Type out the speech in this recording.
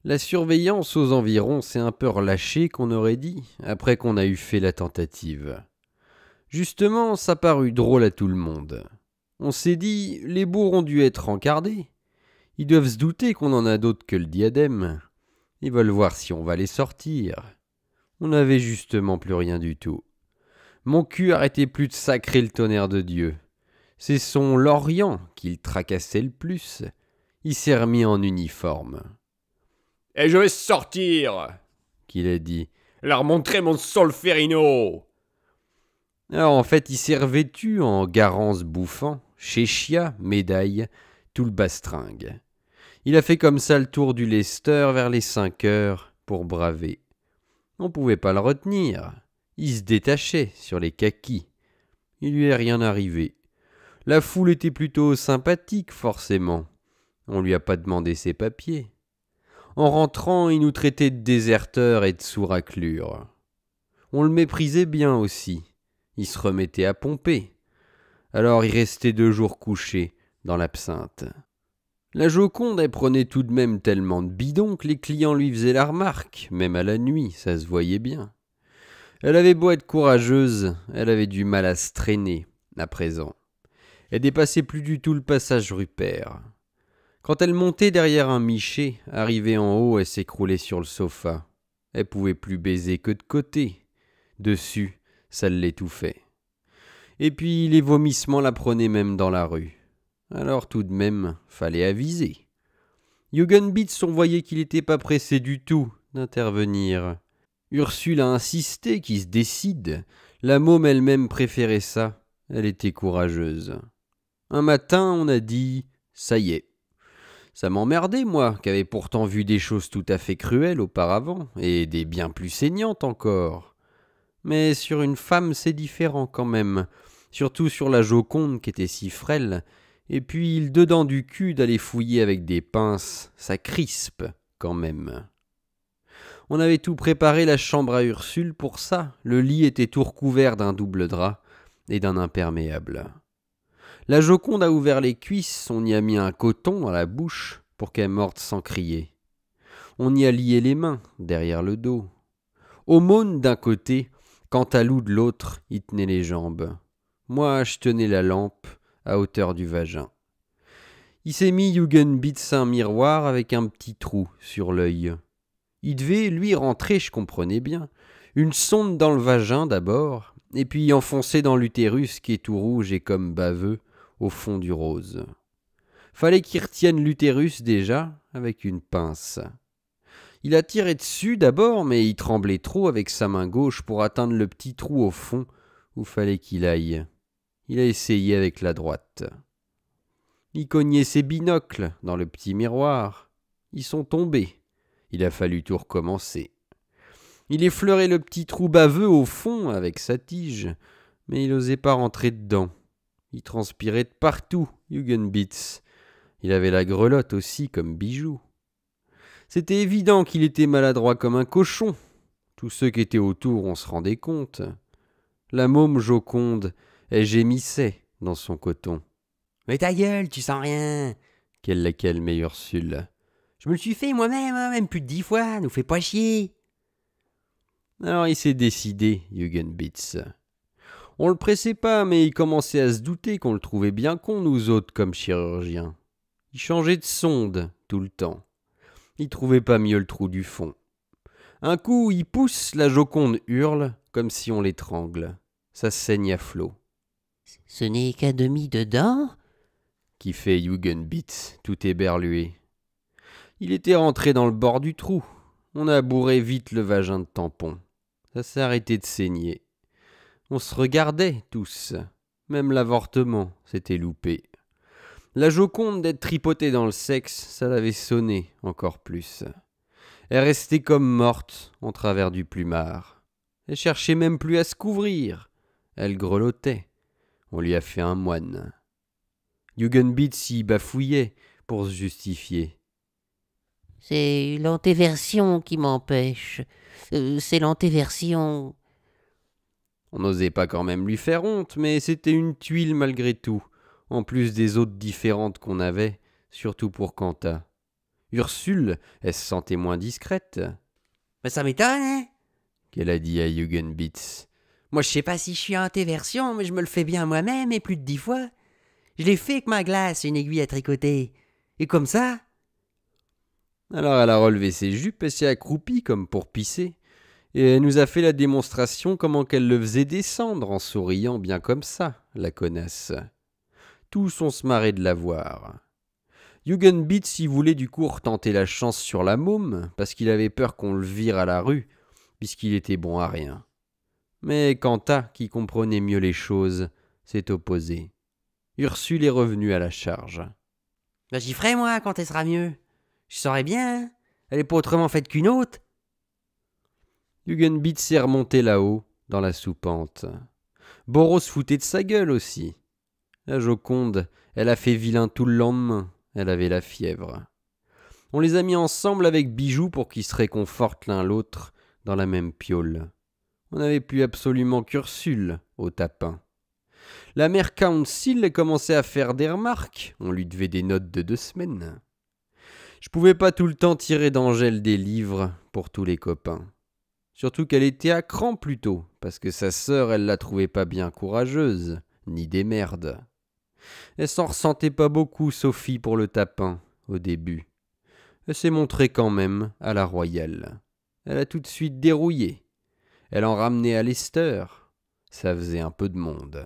La surveillance aux environs s'est un peu relâchée qu'on aurait dit, après qu'on a eu fait la tentative. Justement, ça parut drôle à tout le monde. On s'est dit, les bourgs ont dû être encardés. Ils doivent se douter qu'on en a d'autres que le diadème. Ils veulent voir si on va les sortir. On n'avait justement plus rien du tout. Mon cul arrêtait plus de sacrer le tonnerre de Dieu. C'est son Lorient qui le tracassait le plus. Il s'est remis en uniforme. « Et je vais sortir !» qu'il a dit. « Leur montrer mon Solferino !» Alors en fait, il s'est revêtu en garance bouffant, chéchia, médaille, tout le bastringue. Il a fait comme ça le tour du Leicester vers les 5 heures pour braver. On pouvait pas le retenir. Il se détachait sur les kakis. Il lui est rien arrivé. La foule était plutôt sympathique, forcément. On lui a pas demandé ses papiers. En rentrant, il nous traitait de déserteur et de sous-raclure. On le méprisait bien aussi. Il se remettait à pomper. Alors il restait 2 jours couché dans l'absinthe. La Joconde, elle prenait tout de même tellement de bidon que les clients lui faisaient la remarque, même à la nuit, ça se voyait bien. Elle avait beau être courageuse, elle avait du mal à se traîner, à présent. Elle dépassait plus du tout le passage Rupert. Quand elle montait derrière un miché, arrivée en haut, elle s'écroulait sur le sofa. Elle pouvait plus baiser que de côté. Dessus, ça l'étouffait. Et puis les vomissements la prenaient même dans la rue. Alors tout de même, fallait aviser. Jugenbitz, on voyait qu'il n'était pas pressé du tout d'intervenir. Ursule a insisté qu'il se décide. La môme elle-même préférait ça. Elle était courageuse. Un matin, on a dit « ça y est ». Ça m'emmerdait, moi, qui avais pourtant vu des choses tout à fait cruelles auparavant, et des bien plus saignantes encore. Mais sur une femme, c'est différent quand même, surtout sur la Joconde qui était si frêle, et puis le dedans du cul d'aller fouiller avec des pinces, ça crispe quand même. On avait tout préparé la chambre à Ursule pour ça, le lit était tout recouvert d'un double drap et d'un imperméable. La Joconde a ouvert les cuisses, on y a mis un coton dans la bouche pour qu'elle morde sans crier. On y a lié les mains derrière le dos. Aumône d'un côté, Cantalou de l'autre, y tenait les jambes. Moi, je tenais la lampe à hauteur du vagin. Il s'est mis Jugenbitz un miroir avec un petit trou sur l'œil. Il devait, lui, rentrer, je comprenais bien. Une sonde dans le vagin d'abord, et puis enfoncer dans l'utérus qui est tout rouge et comme baveux, au fond du rose. Fallait qu'il retienne l'utérus déjà, avec une pince. Il a tiré dessus d'abord, mais il tremblait trop avec sa main gauche pour atteindre le petit trou au fond où fallait qu'il aille. Il a essayé avec la droite. Il cognait ses binocles dans le petit miroir. Ils sont tombés. Il a fallu tout recommencer. Il effleurait le petit trou baveux au fond avec sa tige, mais il n'osait pas rentrer dedans. Il transpirait de partout, Jugenbitz. Il avait la grelotte aussi comme bijou. C'était évident qu'il était maladroit comme un cochon. Tous ceux qui étaient autour, on se rendait compte. La môme Joconde, elle gémissait dans son coton. « Mais ta gueule, tu sens rien !» Qu'elle la calmait Ursule. « Je me le suis fait moi-même, même plus de 10 fois, nous fais pas chier !» Alors il s'est décidé, Jugenbitz. On le pressait pas, mais il commençait à se douter qu'on le trouvait bien con, nous autres, comme chirurgiens. Il changeait de sonde tout le temps. Il trouvait pas mieux le trou du fond. Un coup, il pousse, la Joconde hurle, comme si on l'étrangle. Ça saigne à flot. « Ce n'est qu'à demi dedans ?» qui fait Jugenbitz, tout éberlué. Il était rentré dans le bord du trou. On a bourré vite le vagin de tampon. Ça s'est arrêté de saigner. On se regardait tous. Même l'avortement s'était loupé. La Joconde d'être tripotée dans le sexe, ça l'avait sonné encore plus. Elle restait comme morte en travers du plumard. Elle cherchait même plus à se couvrir. Elle grelottait. On lui a fait un moine. Jugenbitz y bafouillait pour se justifier. « C'est l'antéversion qui m'empêche. C'est l'antéversion. » On n'osait pas quand même lui faire honte, mais c'était une tuile malgré tout, en plus des autres différentes qu'on avait, surtout pour Quentin. Ursule, elle se sentait moins discrète. Mais ça m'étonne, hein? Qu'elle a dit à Hugenbitz. Moi, je sais pas si je suis anti-version, mais je me le fais bien moi-même et plus de 10 fois. Je l'ai fait avec ma glace et une aiguille à tricoter. Et comme ça. Alors elle a relevé ses jupes et s'est accroupie comme pour pisser. Et elle nous a fait la démonstration comment qu'elle le faisait descendre en souriant bien comme ça, la connasse. Tous on se marrait de la voir. Hugenbitz y voulait du coup retenter la chance sur la môme, parce qu'il avait peur qu'on le vire à la rue, puisqu'il était bon à rien. Mais Quentin, qui comprenait mieux les choses, s'est opposé. Ursule est revenue à la charge. Ben, j'y ferai, moi, quand elle sera mieux. Je saurais bien, hein. Elle est pas autrement faite qu'une autre. Hugenbitz s'est remonté là-haut, dans la soupente. Boros foutait de sa gueule aussi. La Joconde, elle a fait vilain tout le lendemain. Elle avait la fièvre. On les a mis ensemble avec Bijou pour qu'ils se réconfortent l'un l'autre dans la même piole. On n'avait plus absolument qu'Ursule au tapin. La mère Council commençait à faire des remarques. On lui devait des notes de 2 semaines. Je pouvais pas tout le temps tirer d'Angèle des livres pour tous les copains. Surtout qu'elle était à cran plutôt, parce que sa sœur, elle la trouvait pas bien courageuse, ni des merdes. Elle s'en ressentait pas beaucoup, Sophie, pour le tapin, au début. Elle s'est montrée quand même à la royale. Elle a tout de suite dérouillé. Elle en ramenait à Lester. Ça faisait un peu de monde.